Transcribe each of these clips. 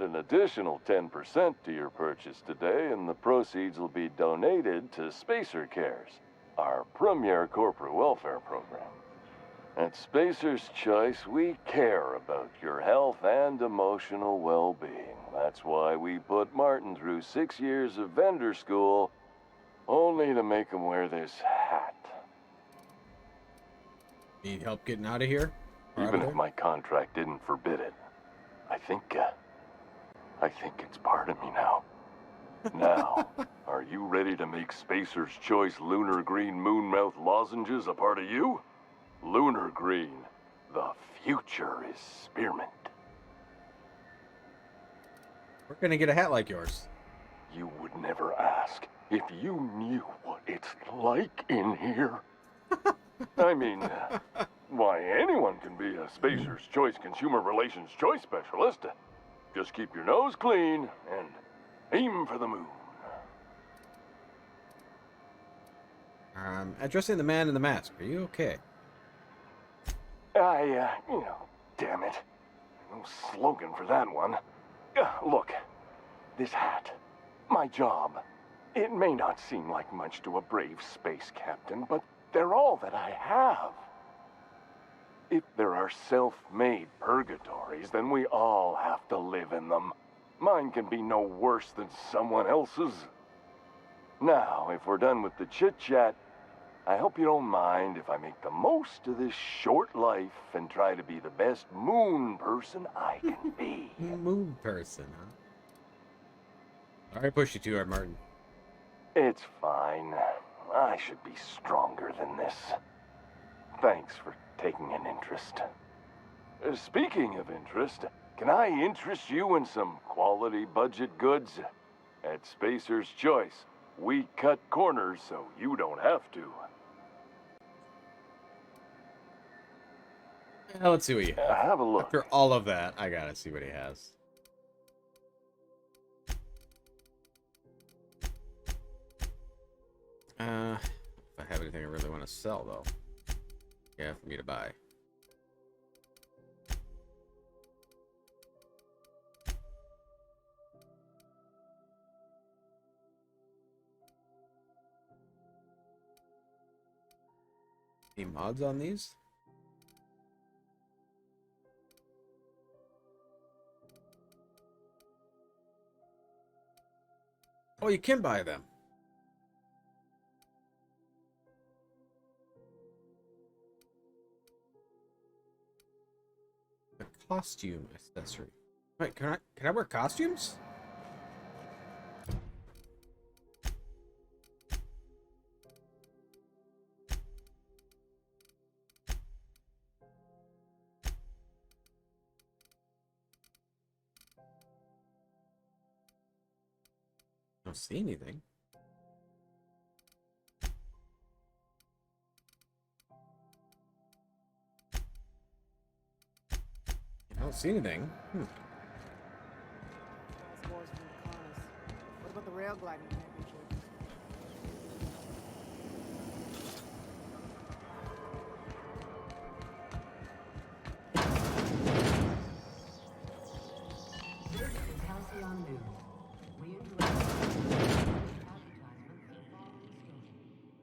an additional 10% to your purchase today, and the proceeds will be donated to Spacer Cares, our premier corporate welfare program. At Spacer's Choice, we care about your health and emotional well-being. That's why we put Martin through 6 years of vendor school, only to make him wear this hat. Need help getting out of here? Even if my contract didn't forbid it. I think it's part of me now. Now, are you ready to make Spacer's Choice Lunar Green Moonmouth lozenges a part of you? Lunar Green, the future is spearmint. We're gonna get a hat like yours. You would never ask if you knew what it's like in here. I mean, why, anyone can be a Spacer's Choice Consumer Relations Choice Specialist. Just keep your nose clean and aim for the moon. Addressing the man in the mask. Are you okay? Damn it. No slogan for that one. Look, this hat, my job, it may not seem like much to a brave space captain, but they're all that I have. If there are self-made purgatories, then we all have to live in them. Mine can be no worse than someone else's. Now, if we're done with the chit-chat, I hope you don't mind if I make the most of this short life and try to be the best moon person I can be. Moon person, huh? Alright, push you too hard, Martin. It's fine. I should be stronger than this. Thanks for taking an interest. Speaking of interest, can I interest you in some quality budget goods? At Spacer's Choice, we cut corners so you don't have to. Let's see what you have. Have a look. After all of that, I gotta see what he has. If I have anything I really want to sell, though. Yeah, for me to buy. Any mods on these? Oh, you can buy them. The costume accessory. Wait, can I wear costumes? I don't see anything. I don't see anything. What about the rail gliding championship? Halcyon News.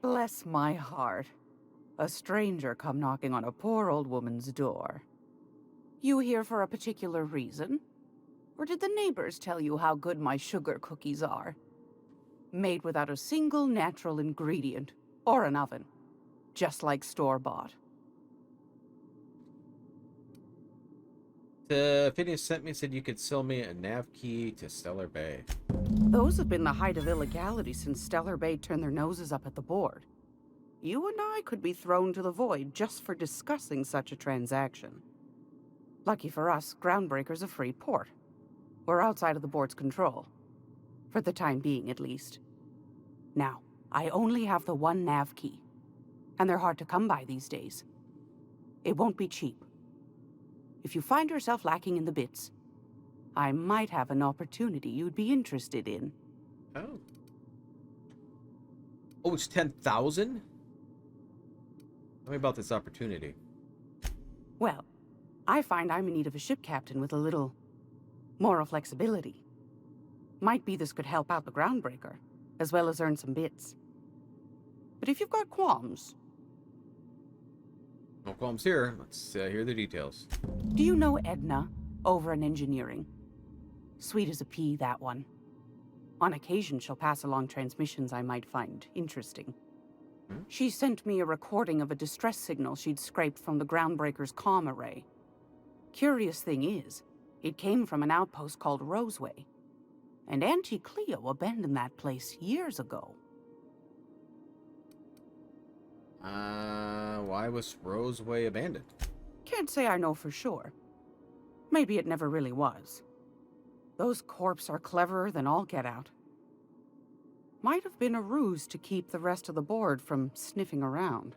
Bless my heart. A stranger come knocking on a poor old woman's door. You here for a particular reason? Or did the neighbors tell you how good my sugar cookies are? Made without a single natural ingredient, or an oven. Just like store-bought. Phineas sent me and said you could sell me a nav key to Stellar Bay. Those have been the height of illegality since Stellar Bay turned their noses up at the board. You and I could be thrown to the void just for discussing such a transaction. Lucky for us, Groundbreaker's a free port. We're outside of the board's control. For the time being, at least. Now, I only have the one nav key. And they're hard to come by these days. It won't be cheap. If you find yourself lacking in the bits, I might have an opportunity you'd be interested in. Oh. Oh, it's 10,000? Tell me about this opportunity. Well, I find I'm in need of a ship captain with a little Moral flexibility. Might be this could help out the Groundbreaker, as well as earn some bits. But if you've got qualms... No qualms here. Let's hear the details. Do you know Edna, over in engineering? Sweet as a pea, that one. On occasion, she'll pass along transmissions I might find interesting. She sent me a recording of a distress signal she'd scraped from the Groundbreaker's comm array. Curious thing is, it came from an outpost called Roseway. And Auntie Cleo abandoned that place years ago. Why was Roseway abandoned? Can't say I know for sure. Maybe it never really was. Those corps are cleverer than all get out. Might have been a ruse to keep the rest of the board from sniffing around.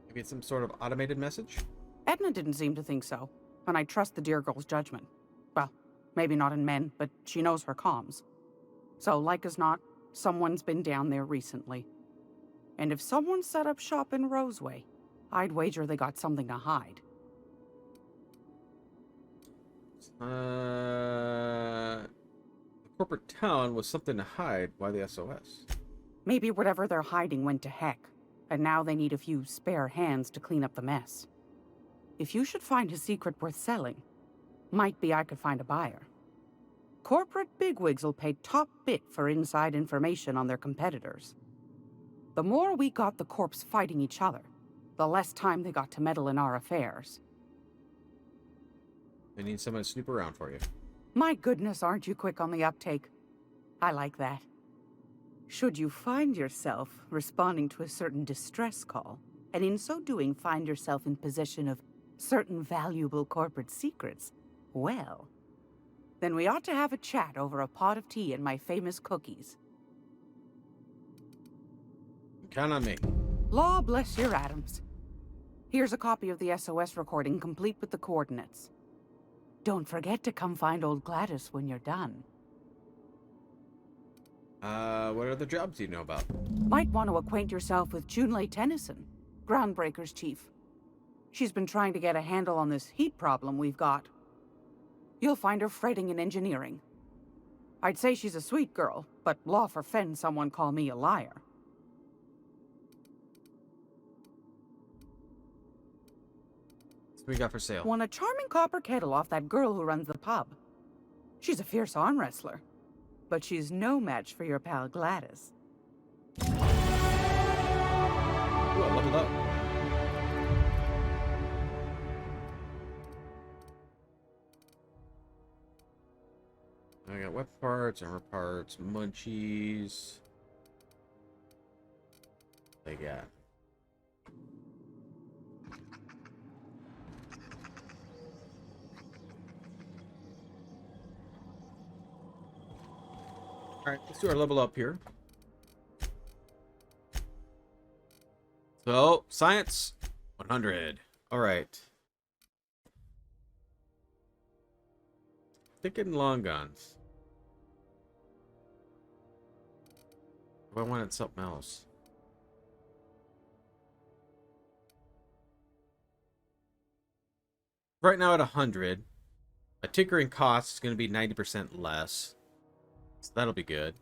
Maybe it's some sort of automated message? Edna didn't seem to think so, and I trust the dear girl's judgment. Well, maybe not in men, but she knows her comms. So, like as not, someone's been down there recently. And if someone set up shop in Roseway, I'd wager they got something to hide. The corporate town was something to hide. Why the SOS? Maybe whatever they're hiding went to heck, and now they need a few spare hands to clean up the mess. If you should find a secret worth selling, might be I could find a buyer. Corporate bigwigs will pay top bit for inside information on their competitors. The more we got the corps fighting each other, the less time they got to meddle in our affairs. They need someone to snoop around for you. My goodness, aren't you quick on the uptake? I like that. Should you find yourself responding to a certain distress call, and in so doing find yourself in possession of certain valuable corporate secrets, well, then we ought to have a chat over a pot of tea and my famous cookies. Count on me. Law bless your atoms. Here's a copy of the SOS recording, complete with the coordinates. Don't forget to come find old Gladys when you're done. What other jobs do you know about? Might want to acquaint yourself with Junlei Tennyson, Groundbreaker's chief. She's been trying to get a handle on this heat problem we've got. You'll find her fretting in engineering. I'd say she's a sweet girl, but law forfend someone call me a liar. What we got for sale? Won a charming copper kettle off that girl who runs the pub. She's a fierce arm wrestler, but she's no match for your pal Gladys. Ooh, I leveled up. I got web parts, armor parts, munchies. They got. Alright, let's do our level up here. So, science, 100. Alright. Thinking long guns. If I wanted something else. Right now at 100. A tinkering cost is going to be 90% less. So that'll be good.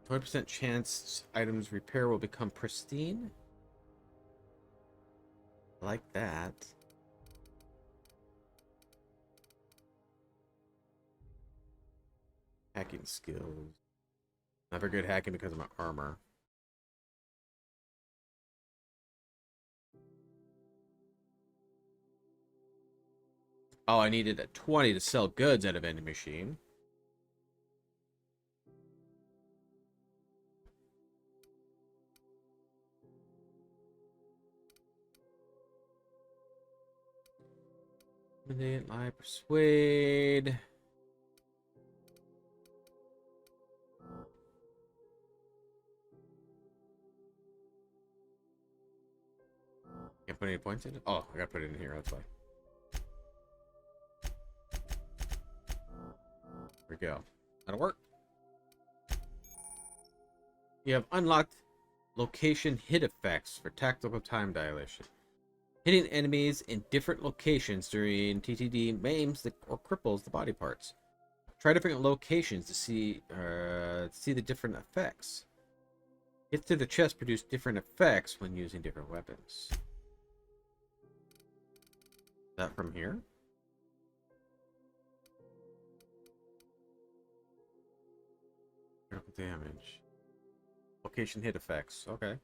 20% chance items repair will become pristine. I like that. Hacking skills. Not very good hacking because of my armor. Oh, I needed a 20 to sell goods at a vending machine. Intimidate, lie, persuade. Can't put any points in it? Oh, I gotta put it in here, that's why. There we go. That'll work. You have unlocked location hit effects for tactical time dilation. Hitting enemies in different locations during TTD maims or cripples the body parts. Try different locations to see the different effects. Hits to the chest produce different effects when using different weapons. Is that from here? Critical damage. Location hit effects. Okay.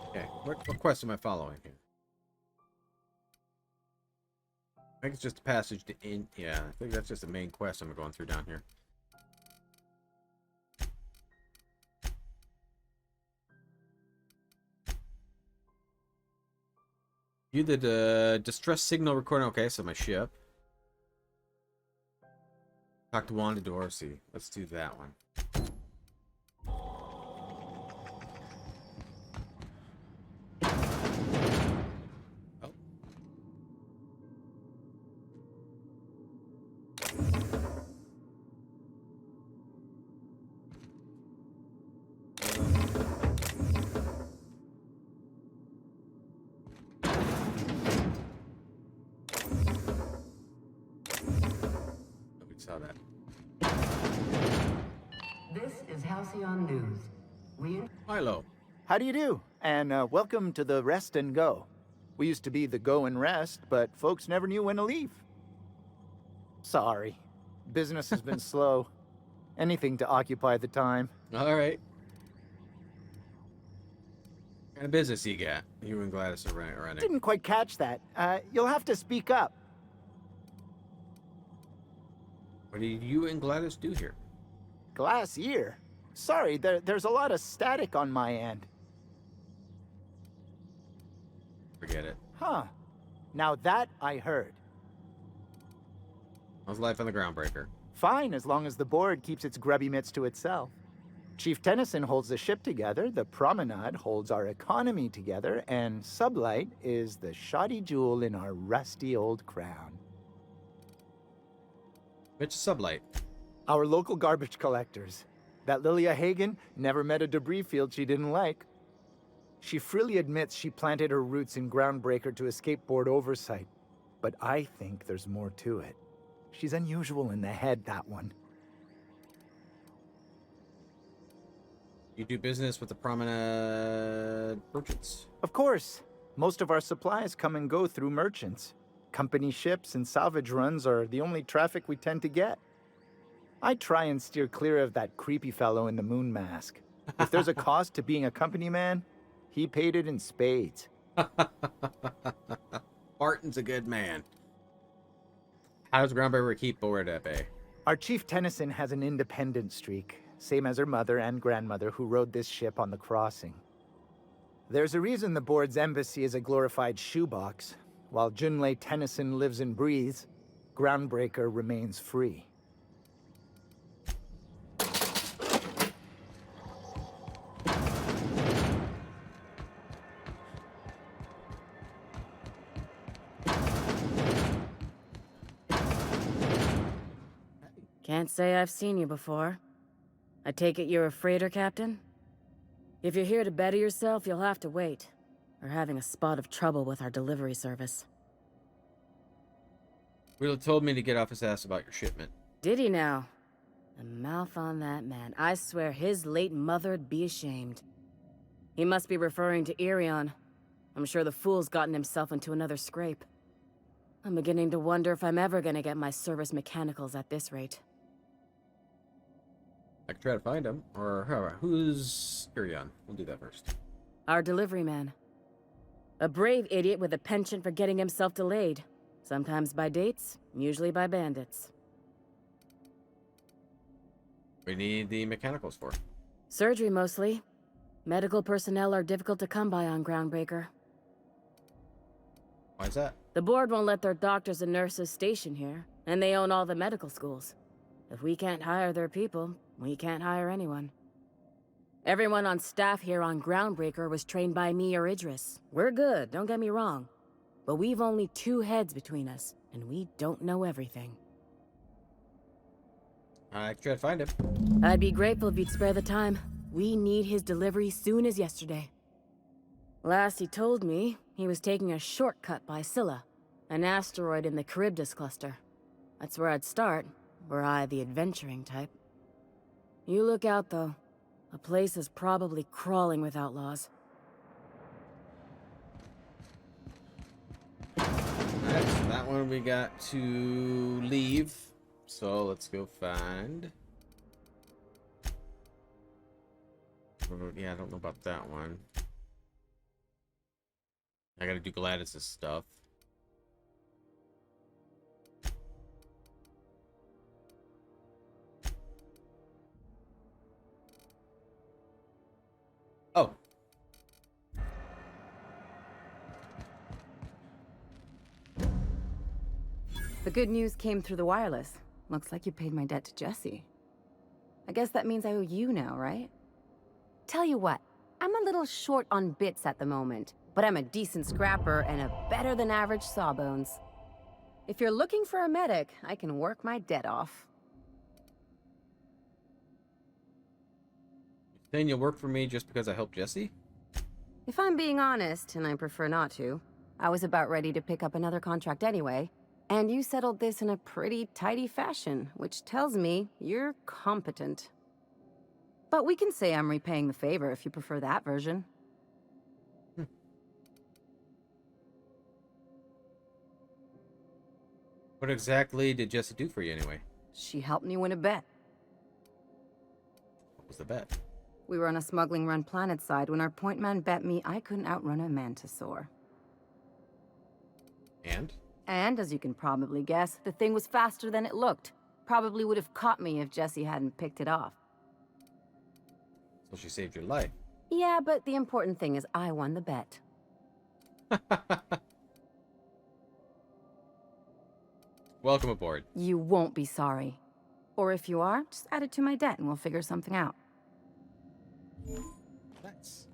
Okay, what quest am I following here? I think it's just a passage to in. Yeah, I think that's just the main quest I'm going through down here. View the distress signal recording. Okay, so my ship. Talk to Wanda Dorsey. Let's do that one. Oh. Nobody saw that. This is Halcyon News. Milo. How do you do? And welcome to the Rest and Go. We used to be the Go and Rest, but folks never knew when to leave. Sorry. Business has been slow. Anything to occupy the time. All right. What kind of business you got? You and Gladys are running. Didn't quite catch that. You'll have to speak up. What do you and Gladys do here? Glass ear? Sorry, there's a lot of static on my end. Forget it. Huh. Now that I heard. How's life on the Groundbreaker? Fine, as long as the board keeps its grubby mitts to itself. Chief Tennyson holds the ship together, the Promenade holds our economy together, and Sublight is the shoddy jewel in our rusty old crown. Which is Sublight? Our local garbage collectors. That Lilia Hagen never met a debris field she didn't like. She freely admits she planted her roots in Groundbreaker to escape board oversight. But I think there's more to it. She's unusual in the head, that one. You do business with the Promenade merchants? Of course. Most of our supplies come and go through merchants. Company ships and salvage runs are the only traffic we tend to get. I try and steer clear of that creepy fellow in the moon mask. If there's a cost to being a company man, he paid it in spades. Barton's a good man. How does Groundbreaker keep board at bay? Our Chief Tennyson has an independent streak, same as her mother and grandmother who rode this ship on the crossing. There's a reason the board's embassy is a glorified shoebox. While Junlei Tennyson lives and breathes, Groundbreaker remains free. Can't say I've seen you before. I take it you're a freighter captain? If you're here to better yourself, you'll have to wait. We're having a spot of trouble with our delivery service. Wheeler told me to get off his ass about your shipment. Did he now? The mouth on that man. I swear his late mother'd be ashamed. He must be referring to Irion. I'm sure the fool's gotten himself into another scrape. I'm beginning to wonder if I'm ever gonna get my service mechanicals at this rate. I could try to find him. Or who's Irion? We'll do that first. Our delivery man. A brave idiot with a penchant for getting himself delayed. Sometimes by dates, usually by bandits. We need the mechanicals for. Surgery mostly. Medical personnel are difficult to come by on Groundbreaker. Why is that? The board won't let their doctors and nurses station here, and they own all the medical schools. If we can't hire their people, we can't hire anyone. Everyone on staff here on Groundbreaker was trained by me or Idris. We're good, don't get me wrong. But we've only 2 heads between us, and we don't know everything. I can try to find him. I'd be grateful if you'd spare the time. We need his delivery soon as yesterday. Last he told me, he was taking a shortcut by Scylla, an asteroid in the Charybdis cluster. That's where I'd start, were I the adventuring type. You look out, though. The place is probably crawling with outlaws. Alright, so that one we got to leave. So let's go find. Yeah, I don't know about that one. I gotta do Gladys' stuff. Oh. The good news came through the wireless. Looks like you paid my debt to Jesse. I guess that means I owe you now, right? Tell you what, I'm a little short on bits at the moment, but I'm a decent scrapper and a better than average sawbones. If you're looking for a medic, I can work my debt off. Saying you'll work for me just because I helped Jesse? If I'm being honest, and I prefer not to, I was about ready to pick up another contract anyway, and you settled this in a pretty tidy fashion, which tells me you're competent. But we can say I'm repaying the favor if you prefer that version. What exactly did Jesse do for you anyway? She helped me win a bet. What was the bet? We were on a smuggling run planetside when our point man bet me I couldn't outrun a mantisaur. And? And, as you can probably guess, the thing was faster than it looked. Probably would have caught me if Jesse hadn't picked it off. So she saved your life. Yeah, but the important thing is I won the bet. Welcome aboard. You won't be sorry. Or if you are, just add it to my debt and we'll figure something out. Nice.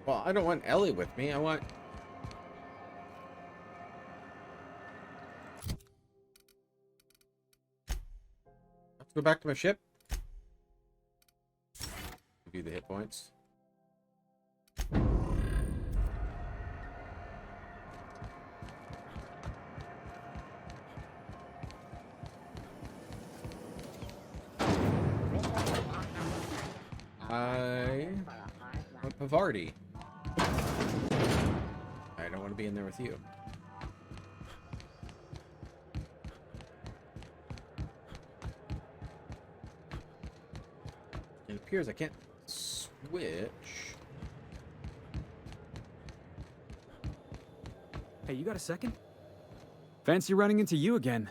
Well, I don't want Ellie with me. I want... Let's go back to my ship. Do the hit points. I want Pavardi. I don't want to be in there with you. It appears I can't switch. Hey, you got a second? Fancy running into you again.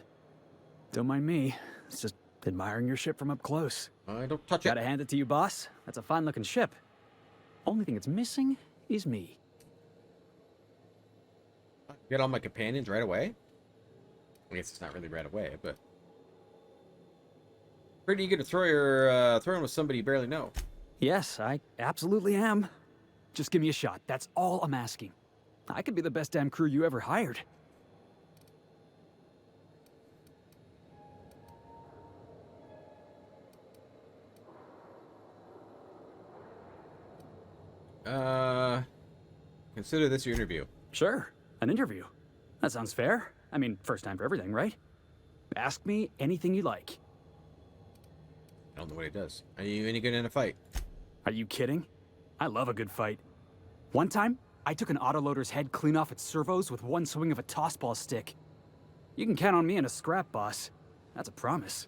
Don't mind me. It's just admiring your ship from up close. I don't touch it. Gotta hand it to you, boss. That's a fine-looking ship. Only thing it's missing is me. Get all my companions right away? I guess it's not really right away, but... Pretty eager to throw in with somebody you barely know. Yes, I absolutely am. Just give me a shot. That's all I'm asking. I could be the best damn crew you ever hired. Consider this your interview. Sure, an interview. That sounds fair. I mean, first time for everything, right? Ask me anything you like. I don't know what he does. Are you any good in a fight? Are you kidding? I love a good fight. One time, I took an autoloader's head clean off its servos with one swing of a tossball stick. You can count on me in a scrap, boss. That's a promise.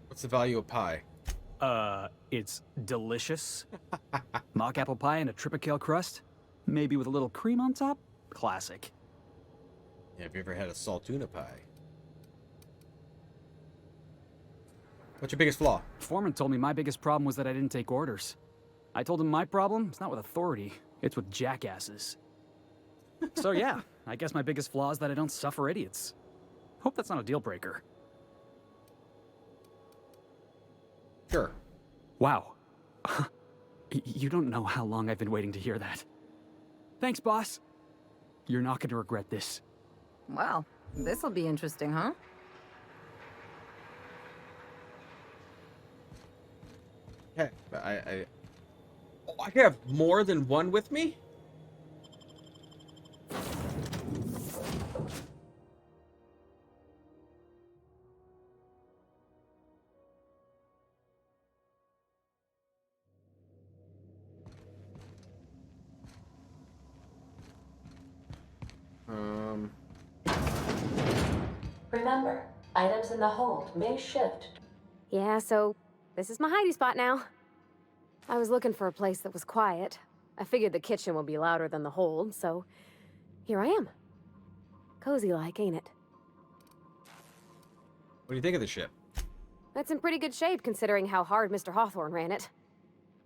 What's the value of pie? It's delicious. Mock apple pie and a tripicale crust. Maybe with a little cream on top? Classic. Yeah, have you ever had a saltuna pie? What's your biggest flaw? Foreman told me my biggest problem was that I didn't take orders. I told him my problem is not with authority, it's with jackasses. So yeah, I guess my biggest flaw is that I don't suffer idiots. Hope that's not a deal breaker. Sure. Wow. You don't know how long I've been waiting to hear that. Thanks, boss. You're not going to regret this. Well, this'll be interesting, huh? Okay, but oh, I can have more than one with me? Remember, items in the hold may shift. Yeah, so this is my hidey spot now. I was looking for a place that was quiet. I figured the kitchen would be louder than the hold, so here I am. Cozy like, ain't it? What do you think of the ship? That's in pretty good shape considering how hard Mr. Hawthorne ran it.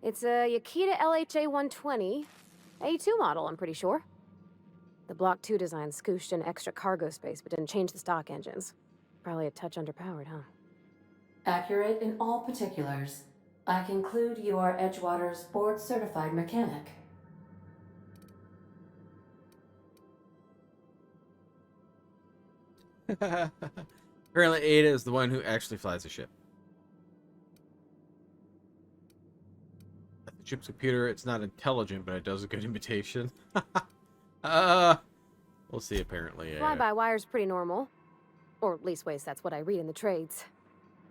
It's a Yakita LHA 120, A2 model, I'm pretty sure. The Block 2 design scooshed in extra cargo space but didn't change the stock engines. Probably a touch underpowered, huh? Accurate in all particulars. I conclude you are Edgewater's board-certified mechanic. Apparently Ada is the one who actually flies the ship. The ship's computer, it's not intelligent, but it does a good imitation. We'll see, apparently. Fly-by-wire's pretty normal. Or at least ways that's what I read in the trades.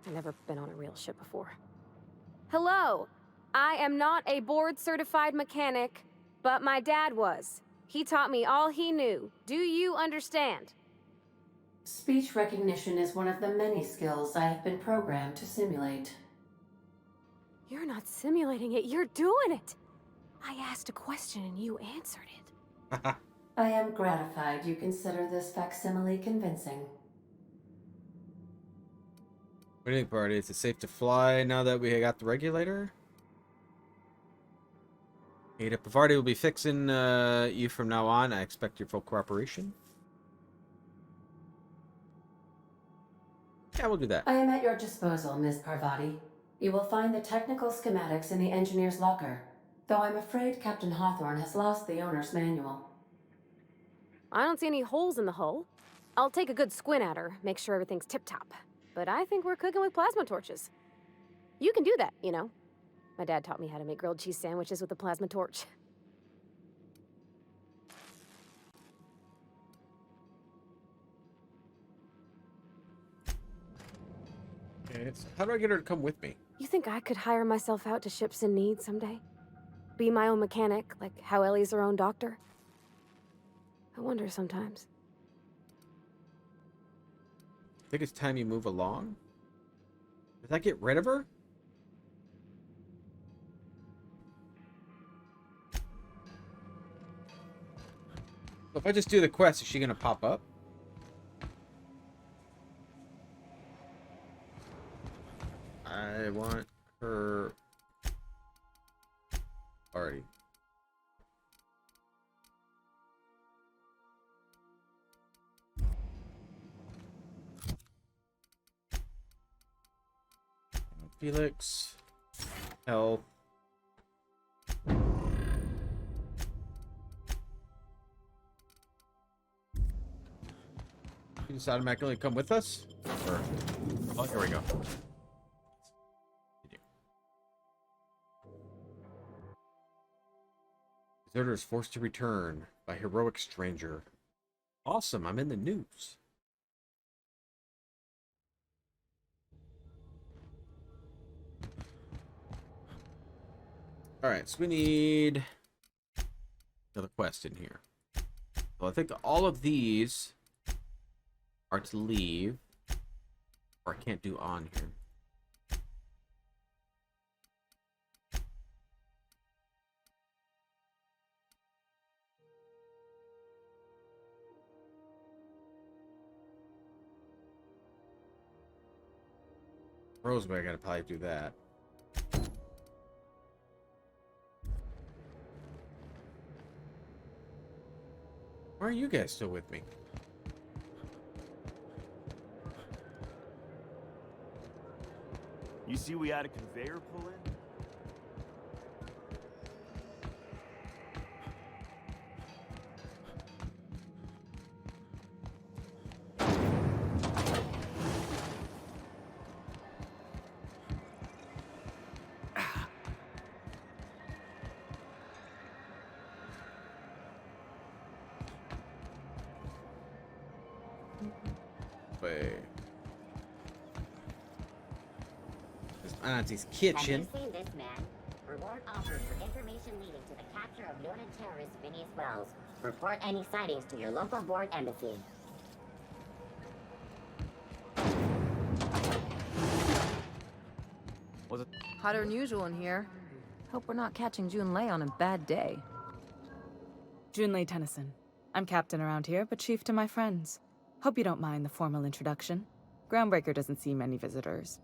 I've never been on a real ship before. Hello! I am not a board-certified mechanic, but my dad was. He taught me all he knew. Do you understand? Speech recognition is one of the many skills I have been programmed to simulate. You're not simulating it, you're doing it! I asked a question and you answered it. I am gratified you consider this facsimile convincing. What do you think, Party? Is it safe to fly now that we got the regulator? Ada Pavardi will be fixing you from now on. I expect your full cooperation. Yeah, we'll do that. I am at your disposal, Ms. Parvati. You will find the technical schematics in the engineer's locker, though I'm afraid Captain Hawthorne has lost the owner's manual. I don't see any holes in the hull. I'll take a good squint at her, make sure everything's tip-top. But I think we're cooking with plasma torches. You can do that, you know. My dad taught me how to make grilled cheese sandwiches with a plasma torch. Okay, so how do I get her to come with me? You think I could hire myself out to ships in need someday? Be my own mechanic, like how Ellie's her own doctor? I wonder sometimes. I think it's time you move along. Does that get rid of her? If I just do the quest, is she gonna pop up? I want her already. Felix, health. You just automatically come with us? Or, oh, here we go. Deserter is forced to return by heroic stranger. Awesome, I'm in the news. Alright, so we need another quest in here. Well, I think all of these are to leave. Or I can't do on here. Rosemary, I gotta probably do that. are you guys still with me? You see we had a conveyor pull in? Wait. This Auntie's kitchen. Have you seen this man? Reward offered for information leading to the capture of noted terrorist Phineas Wells. Report any sightings to your local board embassy. Was it? Hotter than usual in here. Hope we're not catching Junlei on a bad day. Junlei Tennyson. I'm captain around here, but chief to my friends. Hope you don't mind the formal introduction. Groundbreaker doesn't see many visitors.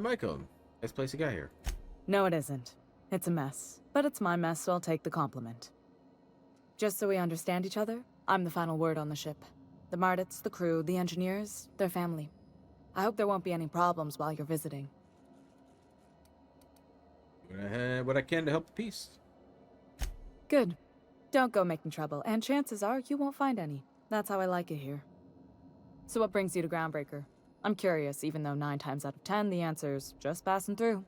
Michael. Nice place you got here. No, it isn't. It's a mess. But it's my mess, so I'll take the compliment. Just so we understand each other, I'm the final word on the ship. The Mardits, the crew, the engineers, their family. I hope there won't be any problems while you're visiting. What I can to help the peace. Good. Don't go making trouble, and chances are you won't find any. That's how I like it here. So what brings you to Groundbreaker? I'm curious, even though 9 times out of 10 the answer's just passing through.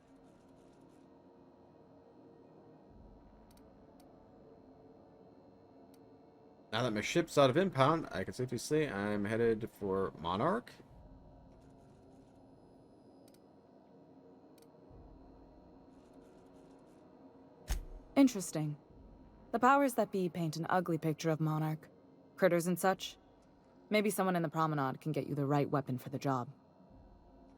Now that my ship's out of impound, I can safely say I'm headed for Monarch. Interesting. The powers that be paint an ugly picture of Monarch. Critters and such. Maybe someone in the promenade can get you the right weapon for the job.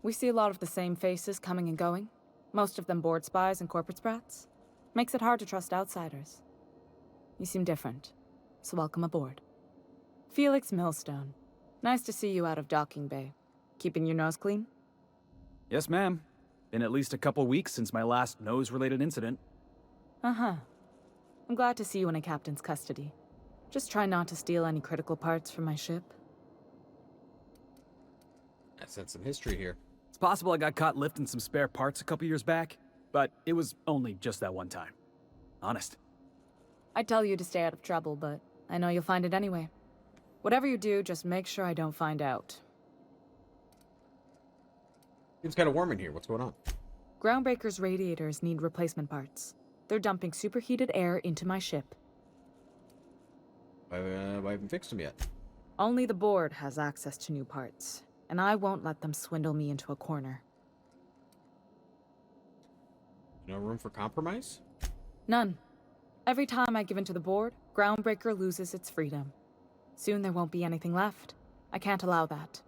We see a lot of the same faces coming and going. Most of them board spies and corporate sprats. Makes it hard to trust outsiders. You seem different, so welcome aboard. Felix Millstone. Nice to see you out of docking bay. Keeping your nose clean? Yes, ma'am. Been at least a couple weeks since my last nose-related incident. Uh-huh. I'm glad to see you in a captain's custody. Just try not to steal any critical parts from my ship. I sense some history here. It's possible I got caught lifting some spare parts a couple years back, but it was only just that one time. Honest. I'd tell you to stay out of trouble, but I know you'll find it anyway. Whatever you do, just make sure I don't find out. Seems kind of warm in here. What's going on? Groundbreaker's radiators need replacement parts. They're dumping superheated air into my ship. Why haven't fixed them yet? Only the board has access to new parts, and I won't let them swindle me into a corner. No room for compromise? None. Every time I give in to the board, Groundbreaker loses its freedom. Soon there won't be anything left. I can't allow that.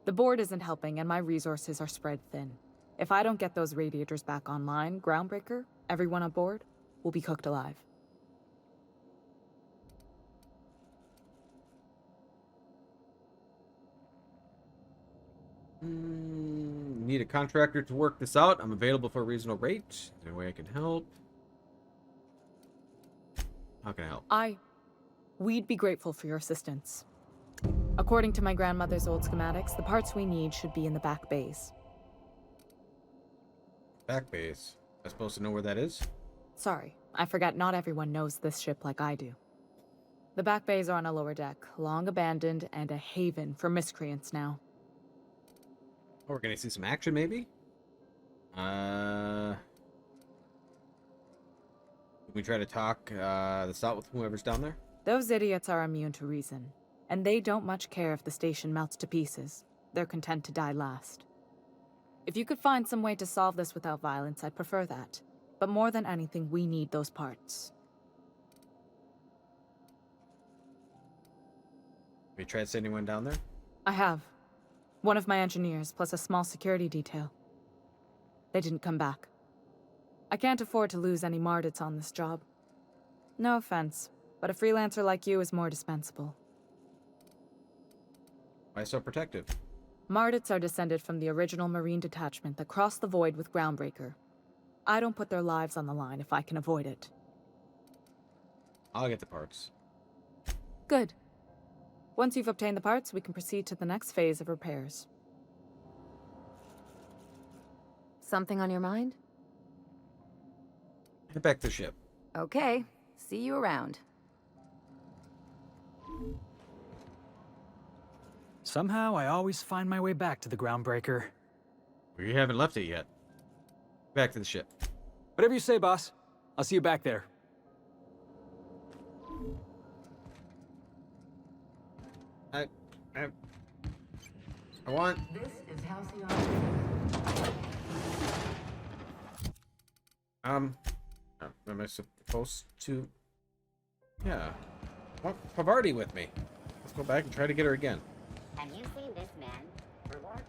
The board isn't helping, and my resources are spread thin. If I don't get those radiators back online, Groundbreaker, everyone aboard, will be cooked alive. Need a contractor to work this out. I'm available for a reasonable rate. Is there a way I can help? How can I help? We'd be grateful for your assistance. According to my grandmother's old schematics, the parts we need should be in the back bays. Back base. Am I supposed to know where that is? Sorry, I forgot not everyone knows this ship like I do. The back bays are on a lower deck, long abandoned and a haven for miscreants now. Oh, we're gonna see some action, maybe? Can we try to talk this out with whoever's down there? Those idiots are immune to reason, and they don't much care if the station melts to pieces. They're content to die last. If you could find some way to solve this without violence, I'd prefer that. But more than anything, we need those parts. Have you tried sending anyone down there? I have. One of my engineers, plus a small security detail. They didn't come back. I can't afford to lose any Mardits on this job. No offense, but a freelancer like you is more dispensable. Why so protective? Mardits are descended from the original Marine detachment that crossed the void with Groundbreaker. I don't put their lives on the line if I can avoid it. I'll get the parts. Good. Once you've obtained the parts, we can proceed to the next phase of repairs. Something on your mind? Head back to the ship. Okay. See you around. Somehow, I always find my way back to the Groundbreaker. We haven't left it yet. Back to the ship. Whatever you say, boss. I'll see you back there. I want... This is Halcyon. Am I supposed to... Yeah. I want Pavarti with me. Let's go back and try to get her again. Have you seen this man? Reward